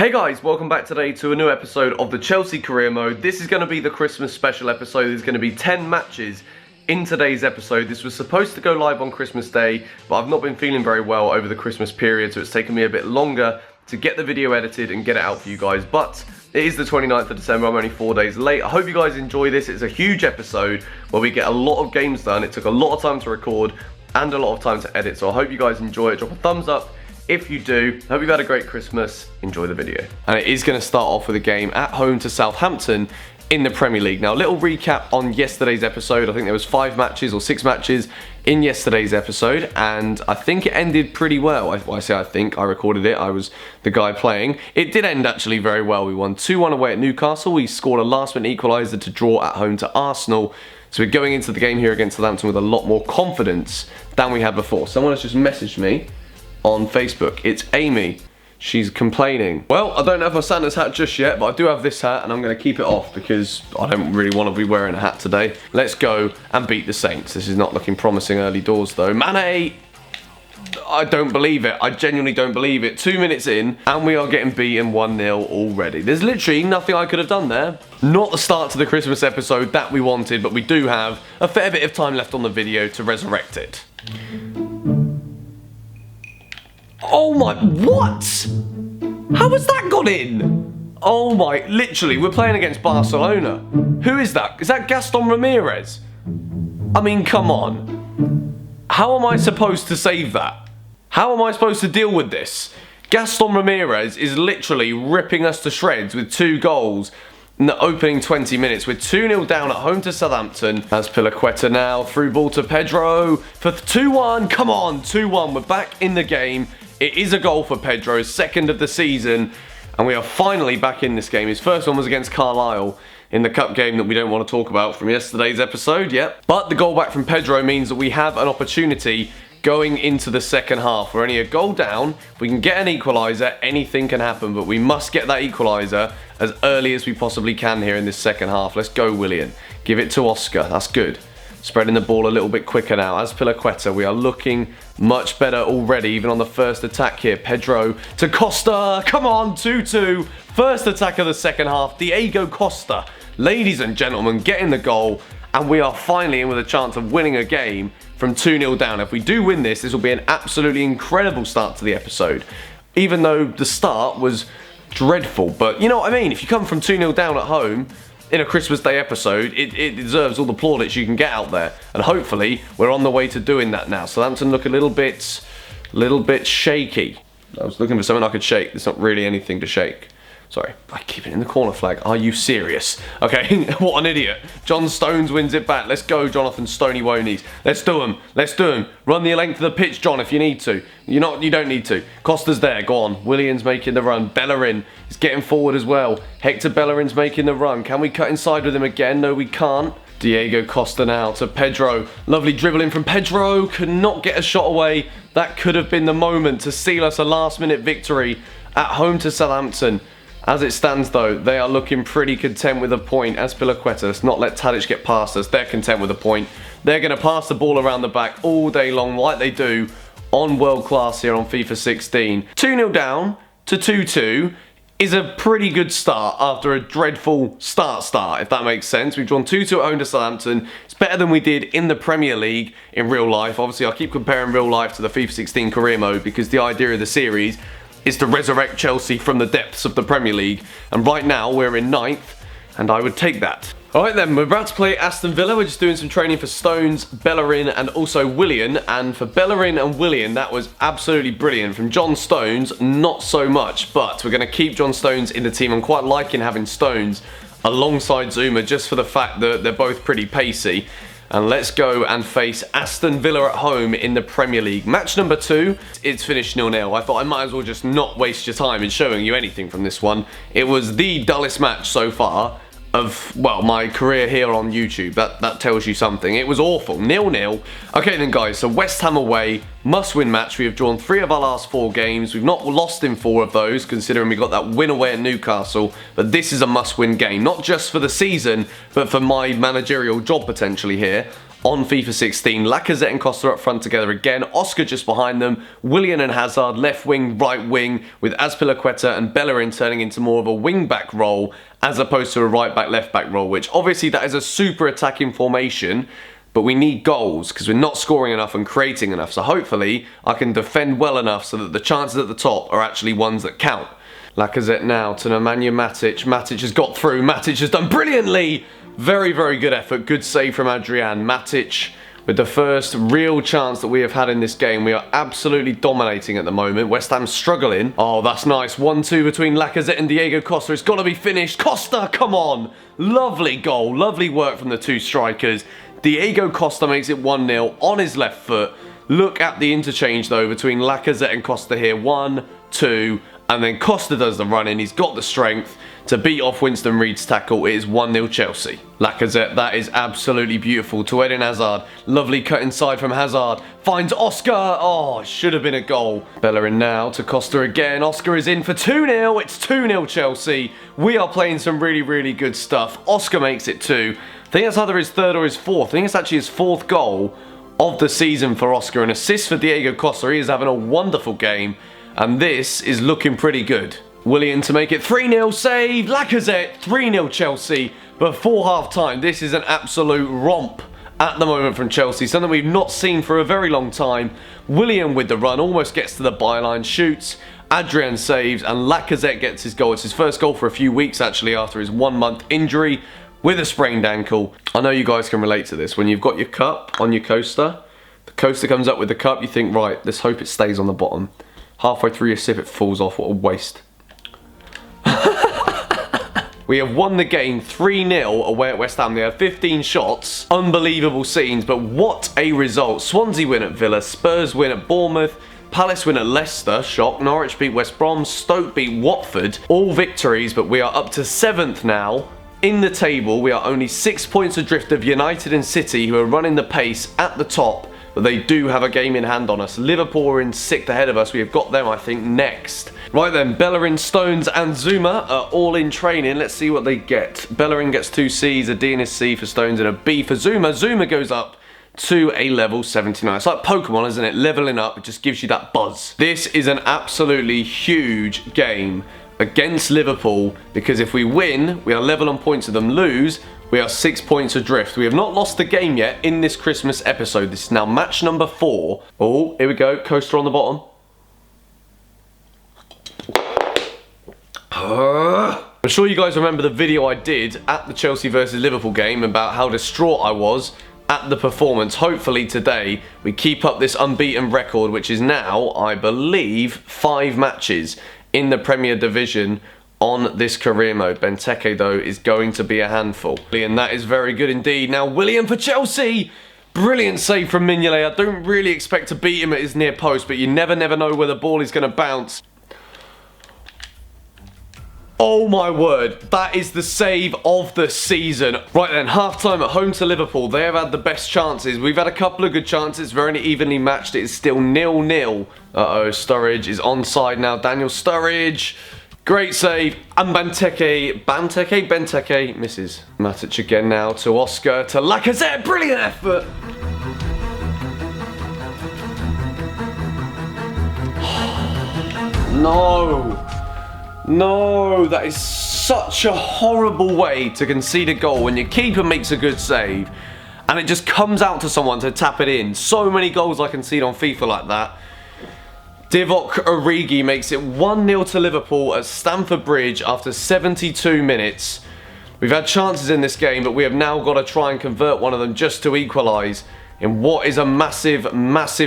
Hey guys, welcome back today to a new episode of the Chelsea Career Mode. This is going to be the Christmas special episode. There's going to be 10 matches in today's episode. This was supposed to go live on Christmas Day, but I've not been feeling very well over the Christmas period, so it's taken me a bit longer to get the video edited and get it out for you guys. But it is the 29th of December, I'm only 4 days late. I hope you guys enjoy this. It's a huge episode where we get a lot of games done. It took a lot of time to record and a lot of time to edit, so I hope you guys enjoy it. Drop a thumbs up if you do. Hope you've had a great Christmas. Enjoy the video. And it is going to start off with a game at home to Southampton in the Premier League. Now, a little recap on yesterday's episode. I think there was 5 matches or 6 matches in yesterday's episode, and I think it ended pretty well. I say I think, I recorded it, I was the guy playing. It did end actually very well. We won 2-1 away at Newcastle. We scored a last-minute equaliser to draw at home to Arsenal. So we're going into the game here against Southampton with a lot more confidence than we had before. Someone has just messaged me on Facebook. It's Amy. She's complaining. Well, I don't have my Santa's hat just yet, but I do have this hat, and I'm going to keep it off because I don't really want to be wearing a hat today. Let's go and beat the Saints. This is not looking promising early doors, though. Mane! I don't believe it. I genuinely don't believe it. 2 minutes in, and we are getting beaten 1-0 already. There's literally nothing I could have done there. Not the start to the Christmas episode that we wanted, but we do have a fair bit of time left on the video to resurrect it. Oh my, what? How has that gone in? Oh my, literally, we're playing against Barcelona. Who is that? Is that Gaston Ramirez? I mean, come on. How am I supposed to save that? How am I supposed to deal with this? Gaston Ramirez is literally ripping us to shreds with 2 goals in the opening 20 minutes. We're 2-0 down at home to Southampton. As Pilaqueta now, through ball to Pedro for 2-1. Come on, 2-1. We're back in the game. It is a goal for Pedro, his 2nd of the season, and we are finally back in this game. His first one was against Carlisle in the cup game that we don't want to talk about from yesterday's episode, yep. But the goal back from Pedro means that we have an opportunity going into the second half. We're only a goal down. If we can get an equaliser, anything can happen, but we must get that equaliser as early as we possibly can here in this second half. Let's go, Willian. Give it to Oscar. That's good. Spreading the ball a little bit quicker now. As Pilaqueta, we are looking much better already, even on the first attack here. Pedro to Costa. Come on, 2-2. First attack of the second half. Diego Costa, ladies and gentlemen, getting the goal. And we are finally in with a chance of winning a game from 2-0 down. If we do win this, this will be an absolutely incredible start to the episode. Even though the start was dreadful. But you know what I mean? If you come from 2-0 down at home in a Christmas Day episode, it deserves all the plaudits you can get out there. And hopefully, we're on the way to doing that now. Southampton look a little bit shaky. I was looking for something I could shake. There's not really anything to shake. Sorry, I keep it in the corner flag. Are you serious? Okay, what an idiot. John Stones wins it back. Let's go, Jonathan Stoney Wonies. Let's do him. Let's do him. Run the length of the pitch, John, if you need to. You don't need to. Costa's there. Go on. Willian's making the run. Bellerin is getting forward as well. Hector Bellerin's making the run. Can we cut inside with him again? No, we can't. Diego Costa now to Pedro. Lovely dribbling from Pedro. Could not get a shot away. That could have been the moment to seal us a last-minute victory at home to Southampton. As it stands though, they are looking pretty content with a point. As Pilaqueta, let's not let Tadic get past us. They're content with a point. They're going to pass the ball around the back all day long like they do on World Class here on FIFA 16. 2-0 down to 2-2 is a pretty good start after a dreadful start, if that makes sense. We've drawn 2-2 at home to Southampton. It's better than we did in the Premier League in real life. Obviously, I keep comparing real life to the FIFA 16 career mode because the idea of the series is to resurrect Chelsea from the depths of the Premier League. And right now, we're in 9th, and I would take that. Alright then, we're about to play Aston Villa. We're just doing some training for Stones, Bellerin, and also Willian. And for Bellerin and Willian, that was absolutely brilliant. From John Stones, not so much. But we're going to keep John Stones in the team. I'm quite liking having Stones alongside Zuma, just for the fact that they're both pretty pacey. And let's go and face Aston Villa at home in the Premier League. Match number 2, it's finished 0-0. I thought I might as well just not waste your time in showing you anything from this one. It was the dullest match so far of, well, my career here on YouTube. That tells you something. It was awful. 0-0. Okay then guys, so West Ham away, must-win match. We have drawn 3 of our last 4 games. We've not lost in 4 of those, considering we got that win away at Newcastle. But this is a must-win game, not just for the season, but for my managerial job potentially here. on FIFA 16. Lacazette and Costa up front together again. Oscar just behind them. Willian and Hazard left wing, right wing, with Azpilicueta and Bellerin turning into more of a wing back role as opposed to a right back, left back role, which obviously that is a super attacking formation, but we need goals because we're not scoring enough and creating enough. So hopefully I can defend well enough so that the chances at the top are actually ones that count. Lacazette now to Nemanja Matic. Matic has got through. Matic has done brilliantly. Very, very good effort. Good save from Adrian. Matic with the first real chance that we have had in this game. We are absolutely dominating at the moment. West Ham struggling. Oh, that's nice. 1-2 between Lacazette and Diego Costa. It's got to be finished. Costa, come on. Lovely goal. Lovely work from the two strikers. Diego Costa makes it 1-0 on his left foot. Look at the interchange, though, between Lacazette and Costa here. 1, 2, and then Costa does the run in. He's got the strength to beat off Winston Reid's tackle. It is 1-0 Chelsea. Lacazette, that is absolutely beautiful. To Eden Hazard. Lovely cut inside from Hazard. Finds Oscar. Oh, should have been a goal. Bellerin now to Costa again. Oscar is in for 2-0. It's 2-0 Chelsea. We are playing some really, really good stuff. Oscar makes it 2. I think that's either his third or his fourth. I think it's actually his fourth goal of the season for Oscar. An assist for Diego Costa. He is having a wonderful game. And this is looking pretty good. Willian to make it 3-0 save. Lacazette 3-0 Chelsea before half time. This is an absolute romp at the moment from Chelsea. Something we've not seen for a very long time. Willian with the run almost gets to the byline, shoots. Adrian saves and Lacazette gets his goal. It's his first goal for a few weeks actually after his 1-month injury with a sprained ankle. I know you guys can relate to this. When you've got your cup on your coaster, the coaster comes up with the cup, you think, right, let's hope it stays on the bottom. Halfway through your sip it falls off. What a waste. We have won the game 3-0 away at West Ham. They had 15 shots. Unbelievable scenes, but what a result. Swansea win at Villa, Spurs win at Bournemouth, Palace win at Leicester, shock. Norwich beat West Brom, Stoke beat Watford. All victories, but we are up to 7th now in the table. We are only 6 points adrift of United and City, who are running the pace at the top, but they do have a game in hand on us. Liverpool are in 6th ahead of us. We have got them, I think, next. Right then, Bellerin, Stones and Zuma are all in training. Let's see what they get. Bellerin gets 2 C's, a D and a C for Stones and a B for Zuma. Zuma goes up to a level 79. It's like Pokemon, isn't it? Leveling up, it just gives you that buzz. This is an absolutely huge game against Liverpool, because if we win, we are level on points with them. Lose, we are 6 points adrift. We have not lost the game yet in this Christmas episode. This is now match number 4. Oh, here we go. Coaster on the bottom. I'm sure you guys remember the video I did at the Chelsea versus Liverpool game about how distraught I was at the performance. Hopefully today we keep up this unbeaten record, which is now, I believe, 5 matches in the Premier Division on this career mode. Benteke, though, is going to be a handful. And that is very good indeed. Now, Willian for Chelsea. Brilliant save from Mignolet. I don't really expect to beat him at his near post, but you never know where the ball is going to bounce. Oh my word, that is the save of the season. Right then, half-time at home to Liverpool. They have had the best chances. We've had a couple of good chances, very evenly matched. It is still 0-0. Uh-oh, Sturridge is onside now. Daniel Sturridge. Great save. And Benteke misses. Matic again now to Oscar, to Lacazette. Brilliant effort. No, that is such a horrible way to concede a goal when your keeper makes a good save and it just comes out to someone to tap it in. So many goals I concede on FIFA like that. Divock Origi makes it 1-0 to Liverpool at Stamford Bridge after 72 minutes. We've had chances in this game, but we have now got to try and convert one of them just to equalise in what is a massive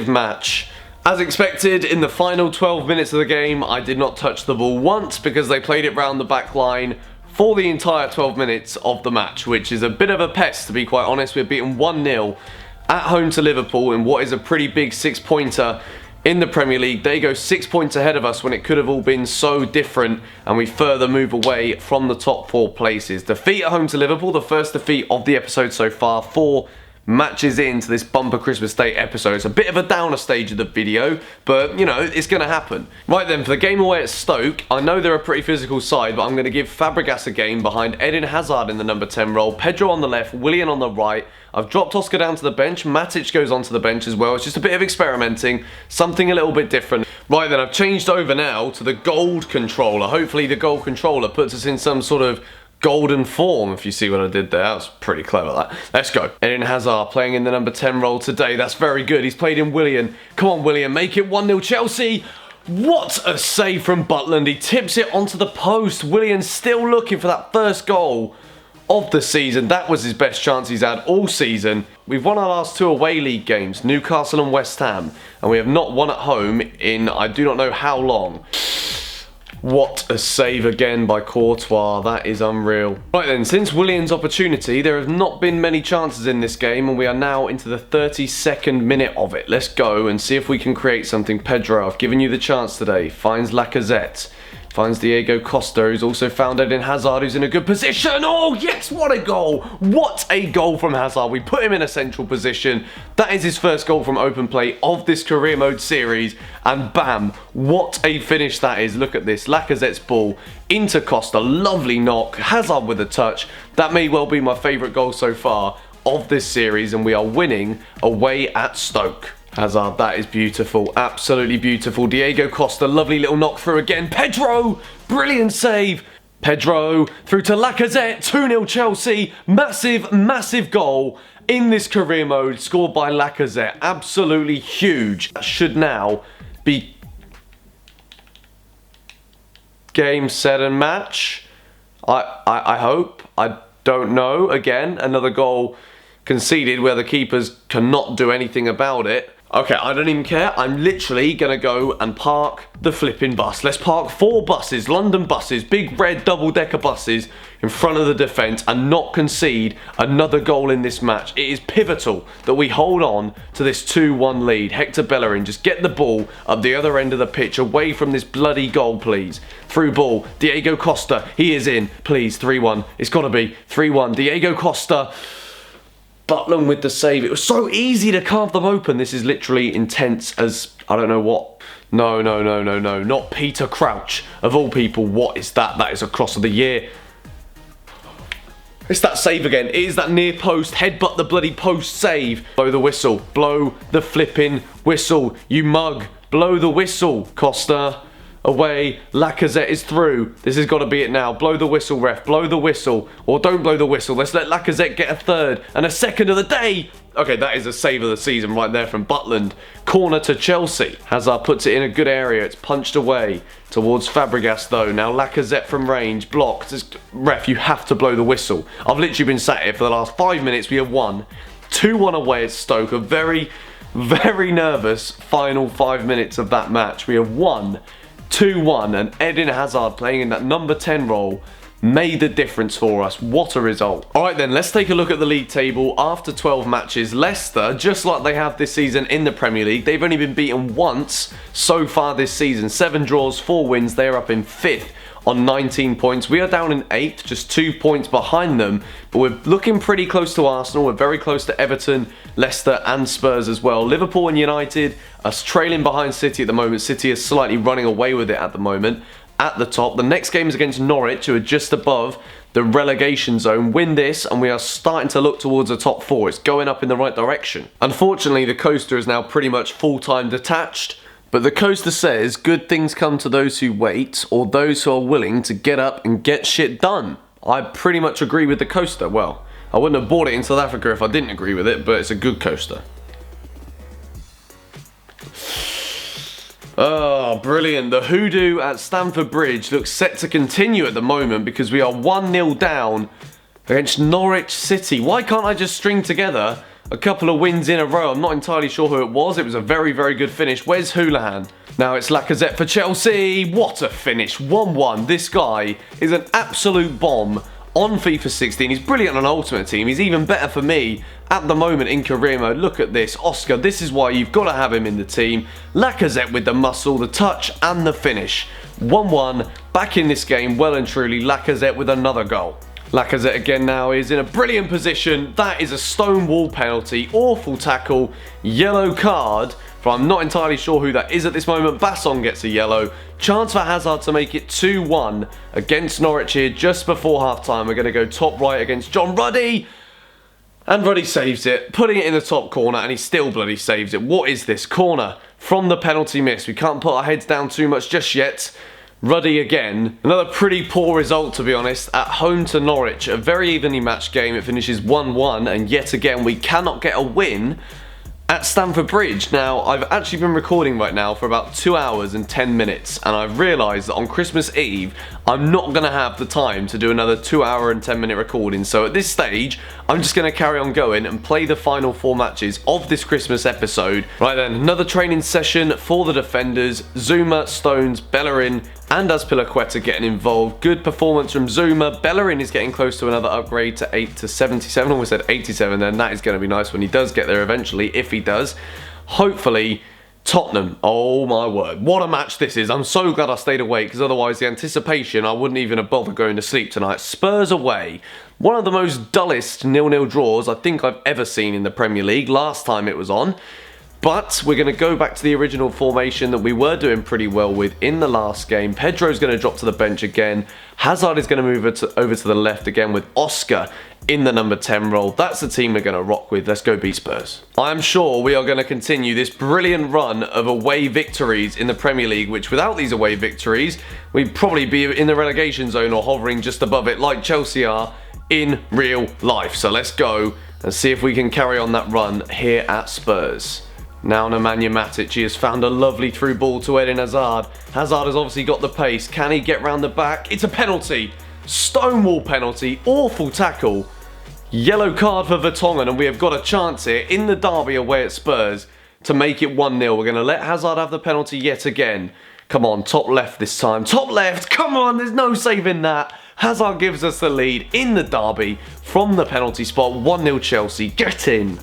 match. As expected, in the final 12 minutes of the game, I did not touch the ball once because they played it round the back line for the entire 12 minutes of the match, which is a bit of a pest, to be quite honest. We're beaten 1-0 at home to Liverpool in what is a pretty big 6-pointer in the Premier League. They go 6 points ahead of us when it could have all been so different, and we further move away from the top 4 places. Defeat at home to Liverpool, the first defeat of the episode so far for matches into this bumper Christmas Day episode. It's a bit of a downer stage of the video, but you know, it's going to happen. Right then, for the game away at Stoke, I know they're a pretty physical side, but I'm going to give Fabregas a game behind Eden Hazard in the number 10 role, Pedro on the left, Willian on the right. I've dropped Oscar down to the bench, Matic goes onto the bench as well. It's just a bit of experimenting, something a little bit different. Right then, I've changed over now to the gold controller. Hopefully the gold controller puts us in some sort of golden form, if you see what I did there. That was pretty clever, that. Let's go. Eden Hazard playing in the number 10 role today. That's very good. He's played in Willian. Come on, Willian, make it 1-0 Chelsea. What a save from Butland. He tips it onto the post. Willian still looking for that first goal of the season. That was his best chance he's had all season. We've won our last 2 away league games, Newcastle and West Ham, and we have not won at home in I do not know how long. What a save again by Courtois. That is unreal. Right then, since Willian's opportunity, there have not been many chances in this game, and we are now into the 32nd minute of it. Let's go and see if we can create something. Pedro, I've given you the chance today. Finds Lacazette. Finds Diego Costa, who's also found Eden Hazard, who's in a good position. Oh, yes, what a goal. What a goal from Hazard. We put him in a central position. That is his first goal from open play of this career mode series. And bam, what a finish that is. Look at this. Lacazette's ball into Costa. Lovely knock. Hazard with a touch. That may well be my favourite goal so far of this series. And we are winning away at Stoke. Hazard, that is beautiful, absolutely beautiful. Diego Costa, lovely little knock through again. Pedro, brilliant save. Pedro through to Lacazette, 2-0 Chelsea. Massive, massive goal in this career mode scored by Lacazette. Absolutely huge. That should now be game, set and match. I hope. I don't know. Again, another goal conceded where the keepers cannot do anything about it. Okay, I don't even care. I'm literally going to go and park the flipping bus. Let's park 4 buses, London buses, big red double-decker buses in front of the defence and not concede another goal in this match. It is pivotal that we hold on to this 2-1 lead. Hector Bellerin, just get the ball up the other end of the pitch, away from this bloody goal, please. Through ball, Diego Costa, he is in. Please, 3-1. It's got to be 3-1. Diego Costa. Butland with the save. It was so easy to carve them open. This is literally intense as I don't know what. No. Not Peter Crouch. Of all people, what is that? That is a cross of the year. It's that save again. It is that near post, headbutt the bloody post save. Blow the whistle. Blow the flipping whistle. You mug. Blow the whistle. Costa. Away, Lacazette is through. This has got to be it now. Blow the whistle, ref. Blow the whistle. Or don't blow the whistle. Let's let Lacazette get a third and a second of the day. Okay, that is a save of the season right there from Butland. Corner to Chelsea. Hazard puts it in a good area. It's punched away towards Fabregas though. Now Lacazette from range. Blocked. Ref, you have to blow the whistle. I've literally been sat here for the last 5 minutes. We have won 2-1 away at Stoke. A very, very nervous final 5 minutes of that match. We have won 2-1, and Eden Hazard playing in that number 10 role made the difference for us. What a result. Alright then, let's take a look at the league table after 12 matches. Leicester, just like they have this season in the Premier League, they've only been beaten once so far this season. 7 draws, 4 wins. They're up in 5th on 19 points. We are down in 8th, just 2 points behind them, but we're looking pretty close to Arsenal. We're very close to Everton, Leicester and Spurs as well. Liverpool and United are trailing behind City at the moment. City is slightly running away with it at the moment at the top. The next game is against Norwich, who are just above the relegation zone. Win this and we are starting to look towards the top 4. It's going up in the right direction. Unfortunately, the coaster is now pretty much full-time detached. But the coaster says, good things come to those who wait, or those who are willing to get up and get shit done. I pretty much agree with the coaster. Well, I wouldn't have bought it in South Africa if I didn't agree with it, but it's a good coaster. Oh, brilliant. The hoodoo at Stamford Bridge looks set to continue at the moment because we are 1-0 down against Norwich City. Why can't I just string together a couple of wins in a row? I'm not entirely sure who it was. It was a very, very good finish. Where's Houlihan? Now it's Lacazette for Chelsea. What a finish. 1-1. This guy is an absolute bomb on FIFA 16. He's brilliant on Ultimate Team. He's even better for me at the moment in career mode. Look at this. Oscar, this is why you've got to have him in the team. Lacazette with the muscle, the touch and the finish. 1-1. Back in this game well and truly. Lacazette with another goal. Lacazette again now is in a brilliant position. That is a stone wall penalty. Awful tackle. Yellow card. But I'm not entirely sure who that is at this moment. Basson gets a yellow. Chance for Hazard to make it 2-1 against Norwich here just before half-time. We're going to go top right against John Ruddy. And Ruddy saves it, putting it in the top corner, and he still bloody saves it. What is this? Corner from the penalty miss. We can't put our heads down too much just yet. Ruddy again. Another pretty poor result, to be honest, at home to Norwich. A very evenly matched game. It finishes 1-1, and yet again we cannot get a win at Stamford Bridge. Now, I've actually been recording right now for about 2 hours and 10 minutes, and I've realised that on Christmas Eve, I'm not going to have the time to do another 2 hour and 10 minute recording. So at this stage, I'm just going to carry on going and play the final 4 matches of this Christmas episode. Right then, another training session for the defenders. Zuma, Stones, Bellerin, and Azpilicueta getting involved. Good performance from Zuma. Bellerin is getting close to another upgrade to 8 to 77. Almost said 87 then. That is going to be nice when he does get there eventually, if he does. Hopefully, Tottenham. Oh my word. What a match this is. I'm so glad I stayed awake, because otherwise the anticipation, I wouldn't even have bothered going to sleep tonight. Spurs away. One of the most dullest 0-0 draws I think I've ever seen in the Premier League. Last time it was on. But we're going to go back to the original formation that we were doing pretty well with in the last game. Pedro's going to drop to the bench again. Hazard is going to move over to the left again with Oscar in the number 10 role. That's the team we're going to rock with. Let's go beat Spurs. I'm sure we are going to continue this brilliant run of away victories in the Premier League, which without these away victories, we'd probably be in the relegation zone or hovering just above it like Chelsea are in real life. So let's go and see if we can carry on that run here at Spurs. Now Nemanja Matic, he has found a lovely through ball to Eden Hazard. Hazard has obviously got the pace. Can he get round the back? It's a penalty. Stonewall penalty. Awful tackle. Yellow card for Vertonghen, and we have got a chance here in the derby away at Spurs to make it 1-0. We're going to let Hazard have the penalty yet again. Come on, top left this time. Top left. Come on, there's no saving that. Hazard gives us the lead in the derby from the penalty spot. 1-0 Chelsea. Get in.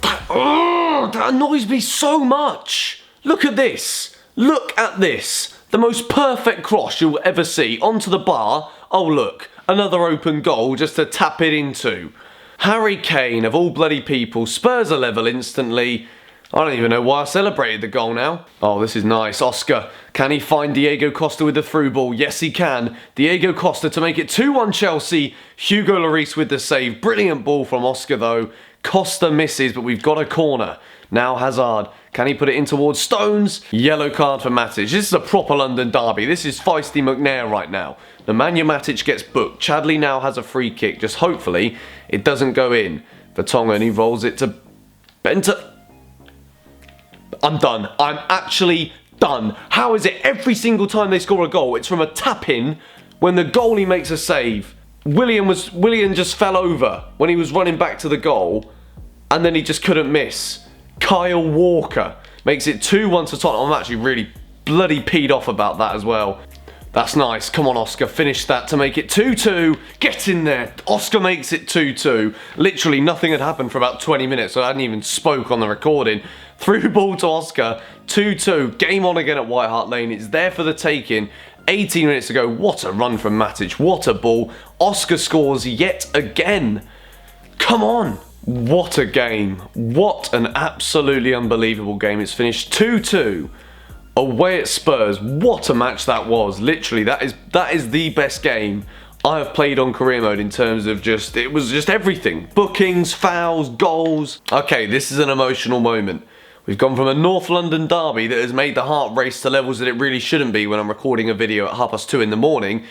That annoys me so much. Look at this. Look at this. The most perfect cross you'll ever see onto the bar. Oh look, another open goal just to tap it into. Harry Kane, of all bloody people. Spurs are level instantly. I don't even know why I celebrated the goal now. Oh, this is nice. Oscar, can he find Diego Costa with the through ball? Yes, he can. Diego Costa to make it 2-1 Chelsea. Hugo Lloris with the save. Brilliant ball from Oscar though. Costa misses, but we've got a corner. Now Hazard, can he put it in towards Stones? Yellow card for Matic. This is a proper London derby. This is feisty McNair right now. Nemanja Matic gets booked. Chadley now has a free kick. Just hopefully it doesn't go in. Vertonghen, he rolls it to Benta. I'm done. I'm actually done. How is it every single time they score a goal, it's from a tap-in when the goalie makes a save? Willian just fell over when he was running back to the goal, and then he just couldn't miss. Kyle Walker makes it 2-1 to Tottenham. I'm actually really bloody peed off about that as well. That's nice. Come on, Oscar. Finish that to make it 2-2. Get in there. Oscar makes it 2-2. Literally nothing had happened for about 20 minutes, so I hadn't even spoke on the recording. Through ball to Oscar. 2-2. Game on again at White Hart Lane. It's there for the taking. 18 minutes ago. What a run from Matic. What a ball. Oscar scores yet again. Come on. What a game. What an absolutely unbelievable game. It's finished 2-2 away at Spurs. What a match that was. Literally, that is the best game I have played on career mode in terms of it was just everything. Bookings, fouls, goals. Okay, this is an emotional moment. We've gone from a North London derby that has made the heart race to levels that it really shouldn't be when I'm recording a video at 2:30 in the morning,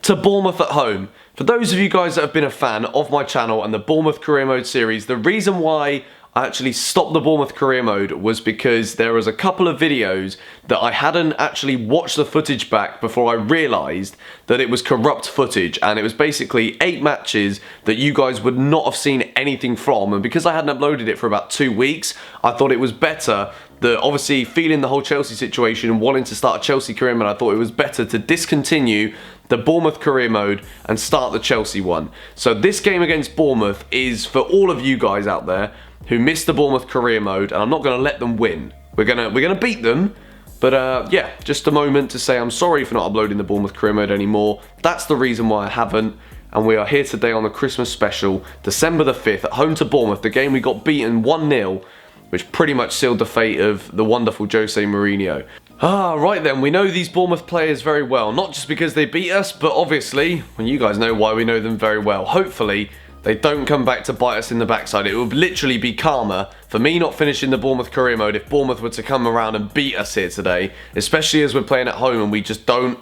to Bournemouth at home. For those of you guys that have been a fan of my channel and the Bournemouth Career Mode series, the reason why I actually stopped the Bournemouth Career Mode was because there was a couple of videos that I hadn't actually watched the footage back before I realised that it was corrupt footage, and it was basically 8 matches that you guys would not have seen anything from, and because I hadn't uploaded it for about 2 weeks, I thought it was better that, obviously feeling the whole Chelsea situation and wanting to start a Chelsea career mode, I thought it was better to discontinue the Bournemouth career mode and start the Chelsea one. So this game against Bournemouth is for all of you guys out there who missed the Bournemouth career mode, and I'm not going to let them win. We're gonna beat them, but yeah, just a moment to say I'm sorry for not uploading the Bournemouth career mode anymore. That's the reason why I haven't. and we are here today on the Christmas special, December the 5th, at home to Bournemouth, the game we got beaten 1-0, which pretty much sealed the fate of the wonderful Jose Mourinho. Right then, we know these Bournemouth players very well, not just because they beat us, but obviously, well, you guys know why we know them very well. Hopefully, they don't come back to bite us in the backside. It would literally be karma for me not finishing the Bournemouth career mode if Bournemouth were to come around and beat us here today, especially as we're playing at home and we just don't...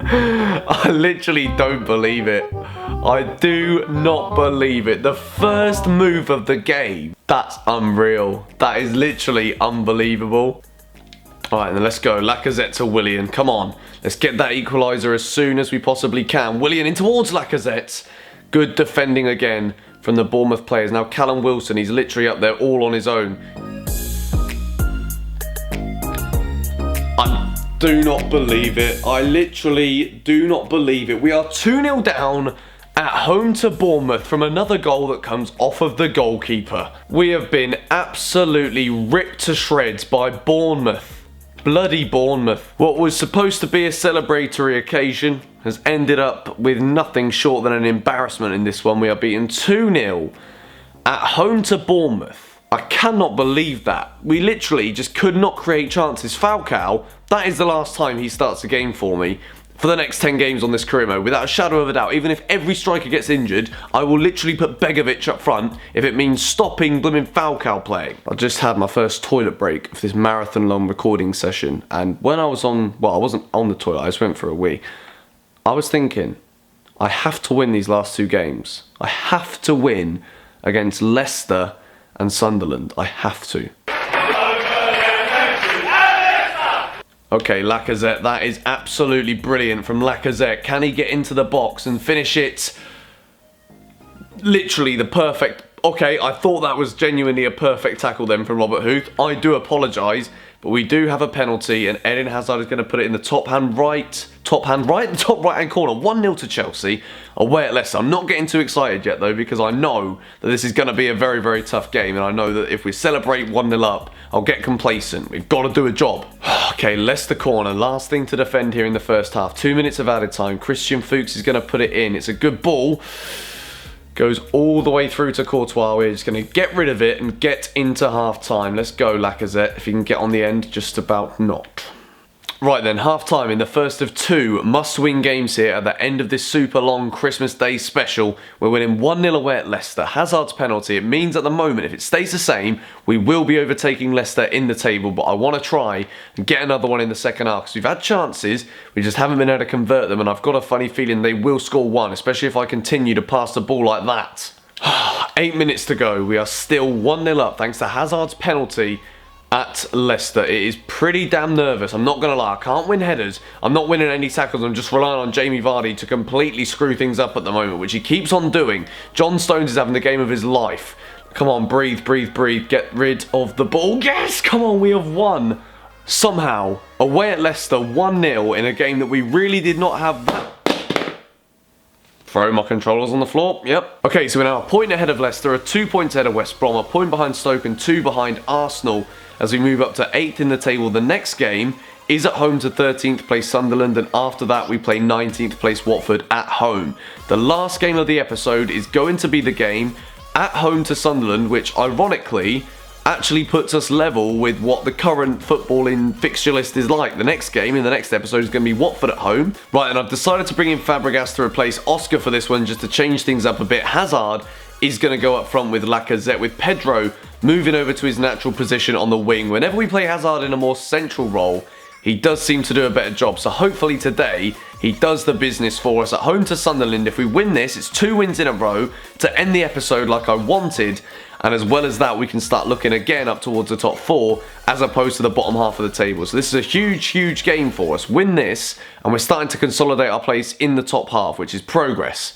I literally don't believe it. I do not believe it. The first move of the game. That's unreal. That is literally unbelievable. Alright, then let's go. Lacazette to Willian. Come on. Let's get that equaliser as soon as we possibly can. Willian in towards Lacazette. Good defending again from the Bournemouth players. Now Callum Wilson, he's literally up there all on his own. I do not believe it. I literally do not believe it. We are 2-0 down at home to Bournemouth from another goal that comes off of the goalkeeper. We have been absolutely ripped to shreds by Bournemouth. Bloody Bournemouth. What was supposed to be a celebratory occasion has ended up with nothing short than an embarrassment in this one. We are beaten 2-0 at home to Bournemouth. I cannot believe that. We literally just could not create chances. Falcao, that is the last time he starts a game for me for the next 10 games on this career mode, without a shadow of a doubt. Even if every striker gets injured, I will literally put Begovic up front if it means stopping blooming Falcao playing. I just had my first toilet break of this marathon-long recording session, and when I was on, well, I wasn't on the toilet, I just went for a wee. I was thinking, I have to win these last 2 games. I have to win against Leicester and Sunderland. I have to. Okay, Lacazette, that is absolutely brilliant from Lacazette. Can he get into the box and finish it? Literally the perfect... Okay, I thought that was genuinely a perfect tackle then from Robert Huth. I do apologise, but we do have a penalty, and Eden Hazard is going to put it in the top right, the top right-hand corner. 1-0 to Chelsea, away at Leicester. I'm not getting too excited yet, though, because I know that this is going to be a very, very tough game, and I know that if we celebrate 1-0 up, I'll get complacent. We've got to do a job. Okay, Leicester corner. Last thing to defend here in the first half. 2 minutes of added time. Christian Fuchs is going to put it in. It's a good ball. Goes all the way through to Courtois. We're just going to get rid of it and get into half-time. Let's go, Lacazette. If you can get on the end, just about not. Right then, half-time in the first of 2 must-win games here at the end of this super long Christmas Day special. We're winning 1-0 away at Leicester. Hazard's penalty. It means at the moment, if it stays the same, we will be overtaking Leicester in the table, but I want to try and get another one in the second half, because we've had chances, we just haven't been able to convert them, and I've got a funny feeling they will score one, especially if I continue to pass the ball like that. 8 minutes to go. We are still 1-0 up thanks to Hazard's penalty at Leicester. It is pretty damn nervous, I'm not going to lie. I can't win headers, I'm not winning any tackles, I'm just relying on Jamie Vardy to completely screw things up at the moment, which he keeps on doing. John Stones is having the game of his life. Come on, breathe, breathe, breathe, get rid of the ball. Yes, come on, we have won. Somehow, away at Leicester, 1-0 in a game that we really did not have that... Throw my controllers on the floor, yep. Okay, so we're now a point ahead of Leicester, a 2 points ahead of West Brom, a point behind Stoke and 2 behind Arsenal as we move up to 8th in the table. The next game is at home to 13th place Sunderland, and after that we play 19th place Watford at home. The last game of the episode is going to be the game at home to Sunderland, which ironically actually puts us level with what the current footballing fixture list is like. The next game in the next episode is going to be Watford at home. Right, and I've decided to bring in Fabregas to replace Oscar for this one, just to change things up a bit. Hazard is going to go up front with Lacazette, with Pedro moving over to his natural position on the wing. Whenever we play Hazard in a more central role, he does seem to do a better job. So hopefully today, he does the business for us at home to Sunderland. If we win this, it's 2 wins in a row to end the episode like I wanted. And as well as that, we can start looking again up towards the top 4 as opposed to the bottom half of the table. So this is a huge, huge game for us. Win this, and we're starting to consolidate our place in the top half, which is progress.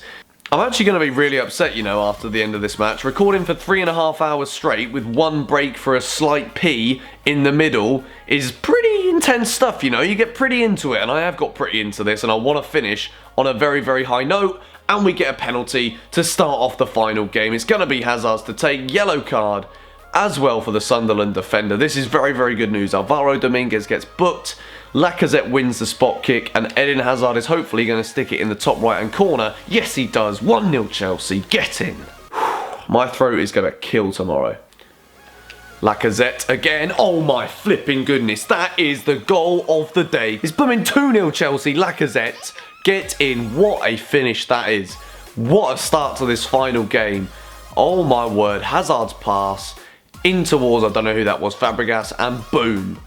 I'm actually going to be really upset, you know, after the end of this match. Recording for 3.5 hours straight with 1 break for a slight pee in the middle is pretty intense stuff, you know. You get pretty into it, and I have got pretty into this, and I want to finish on a very, very high note. And we get a penalty to start off the final game. It's going to be Hazard's to take, yellow card as well for the Sunderland defender. This is very, very good news. Alvaro Dominguez gets booked. Lacazette wins the spot kick, and Eden Hazard is hopefully going to stick it in the top right-hand corner. Yes, he does. 1-0 Chelsea. Get in. My throat is going to kill tomorrow. Lacazette again. Oh my flipping goodness. That is the goal of the day. It's blooming 2-0 Chelsea. Lacazette, get in. What a finish that is. What a start to this final game. Oh my word. Hazard's pass in towards, I don't know who that was, Fabregas, and boom.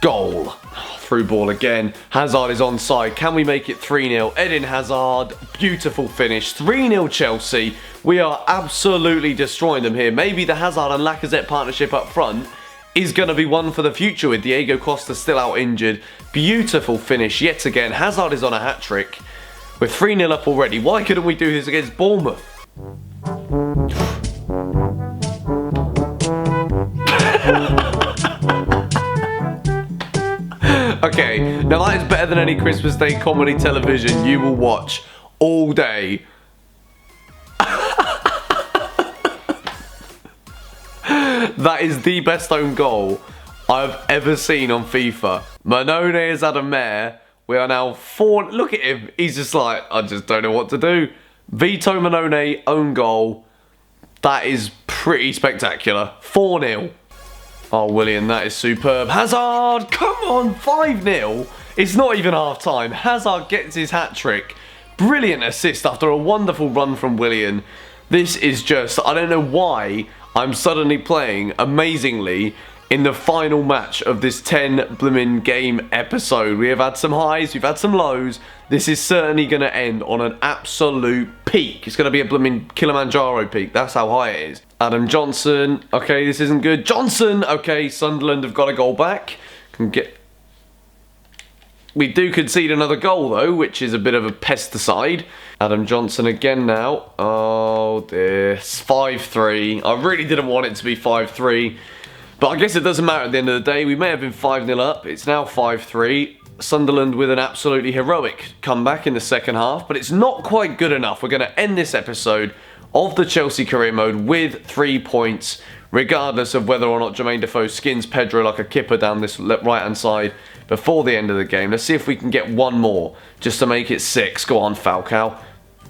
Goal. Through ball again. Hazard is onside. Can we make it 3-0? Eden Hazard. Beautiful finish. 3-0 Chelsea. We are absolutely destroying them here. Maybe the Hazard and Lacazette partnership up front is going to be one for the future with Diego Costa still out injured. Beautiful finish yet again. Hazard is on a hat-trick. We're 3-0 up already. Why couldn't we do this against Bournemouth? Okay, now that is better than any Christmas Day comedy television you will watch all day. That is the best own goal I've ever seen on FIFA. Manone has had a mare. We are now 4. Look at him. He's just like, I just don't know what to do. Vito Manone, own goal. That is pretty spectacular. 4-0. Oh, Willian, that is superb. Hazard, come on, 5-0. It's not even half time. Hazard gets his hat-trick. Brilliant assist after a wonderful run from Willian. This is just, I don't know why I'm suddenly playing amazingly in the final match of this 10 blimmin' game episode. We have had some highs, we've had some lows. This is certainly going to end on an absolute peak. It's going to be a blimmin' Kilimanjaro peak. That's how high it is. Adam Johnson. Okay, this isn't good. Johnson. Okay, Sunderland have got a goal back. We do concede another goal though, which is a bit of a pesticide. Adam Johnson again now. Oh dear. 5-3. I really didn't want it to be 5-3. But I guess it doesn't matter at the end of the day. We may have been 5-0 up. It's now 5-3. Sunderland with an absolutely heroic comeback in the second half. But it's not quite good enough. We're going to end this episode of the Chelsea career mode with 3 points. Regardless of whether or not Jermaine Defoe skins Pedro like a kipper down this right-hand side before the end of the game. Let's see if we can get one more just to make it 6. Go on, Falcao.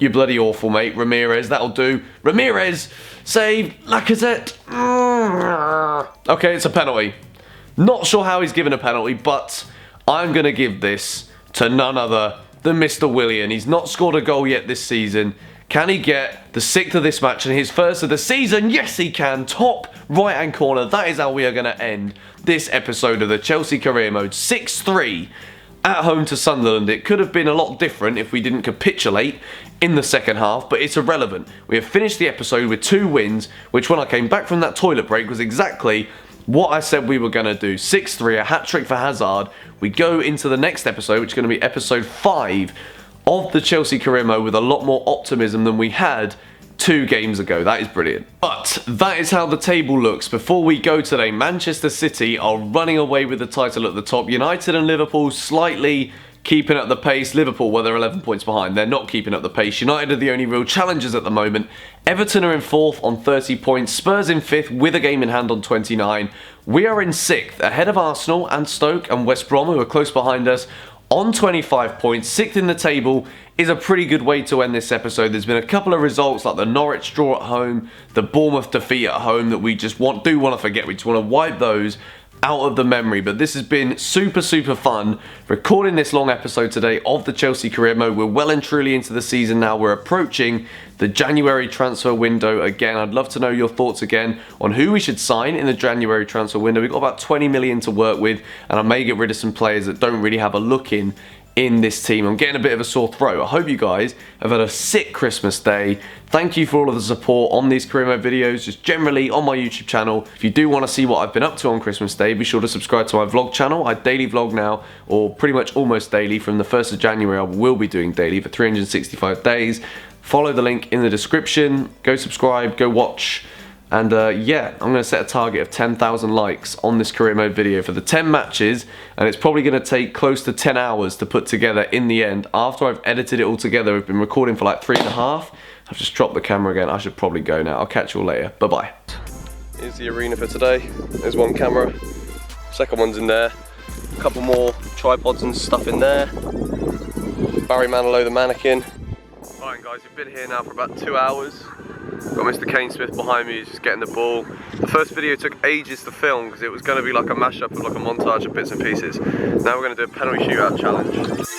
You're bloody awful, mate. Ramirez, that'll do. Ramirez, save. Lacazette. Okay, it's a penalty. Not sure how he's given a penalty, but I'm going to give this to none other than Mr. Willian. He's not scored a goal yet this season. Can he get the 6th of this match and his first of the season? Yes, he can. Top right-hand corner. That is how we are going to end this episode of the Chelsea career mode. 6-3 at home to Sunderland. It could have been a lot different if we didn't capitulate in the second half, but it's irrelevant. We have finished the episode with 2 wins, which when I came back from that toilet break was exactly what I said we were going to do. 6-3, a hat-trick for Hazard. We go into the next episode, which is going to be episode 5 of the Chelsea career mode with a lot more optimism than we had 2 games ago. That is brilliant. But that is how the table looks. Before we go today, Manchester City are running away with the title at the top. United and Liverpool slightly keeping up the pace. Liverpool, well, they're 11 points behind. They're not keeping up the pace. United are the only real challengers at the moment. Everton are in 4th on 30 points. Spurs in 5th with a game in hand on 29. We are in 6th, ahead of Arsenal and Stoke and West Brom, who are close behind us, on 25 points. 6th in the table is a pretty good way to end this episode. There's been a couple of results like the Norwich draw at home, the Bournemouth defeat at home that we just do want to forget. We just want to wipe those out of the memory. But this has been super fun recording this long episode today of the Chelsea career mode. We're well and truly into the season now. We're approaching the January transfer window again. I'd love to know your thoughts again on who we should sign in the January transfer window. We've got about 20 million to work with, and I may get rid of some players that don't really have a look in this team. I'm getting a bit of a sore throat. I hope you guys have had a sick Christmas day. Thank you for all of the support on these career mode videos, just generally on my YouTube channel. If you do want to see what I've been up to on Christmas Day, be sure to subscribe to my vlog channel. I daily vlog now, or pretty much almost daily. From the 1st of January, I will be doing daily for 365 days. Follow the link in the description. Go subscribe, go watch. And yeah, I'm going to set a target of 10,000 likes on this career mode video for the 10 matches, and it's probably going to take close to 10 hours to put together in the end. After I've edited it all together, I've been recording for like 3.5. I've just dropped the camera again. I should probably go now. I'll catch you all later. Bye-bye. Here's the arena for today. There's one camera. Second one's in there. A couple more tripods and stuff in there. Barry Manilow the mannequin. Alright guys, we've been here now for about 2 hours. Got Mr. Kane Smith behind me, he's just getting the ball. The first video took ages to film because it was going to be like a mashup of like a montage of bits and pieces. Now we're going to do a penalty shootout challenge.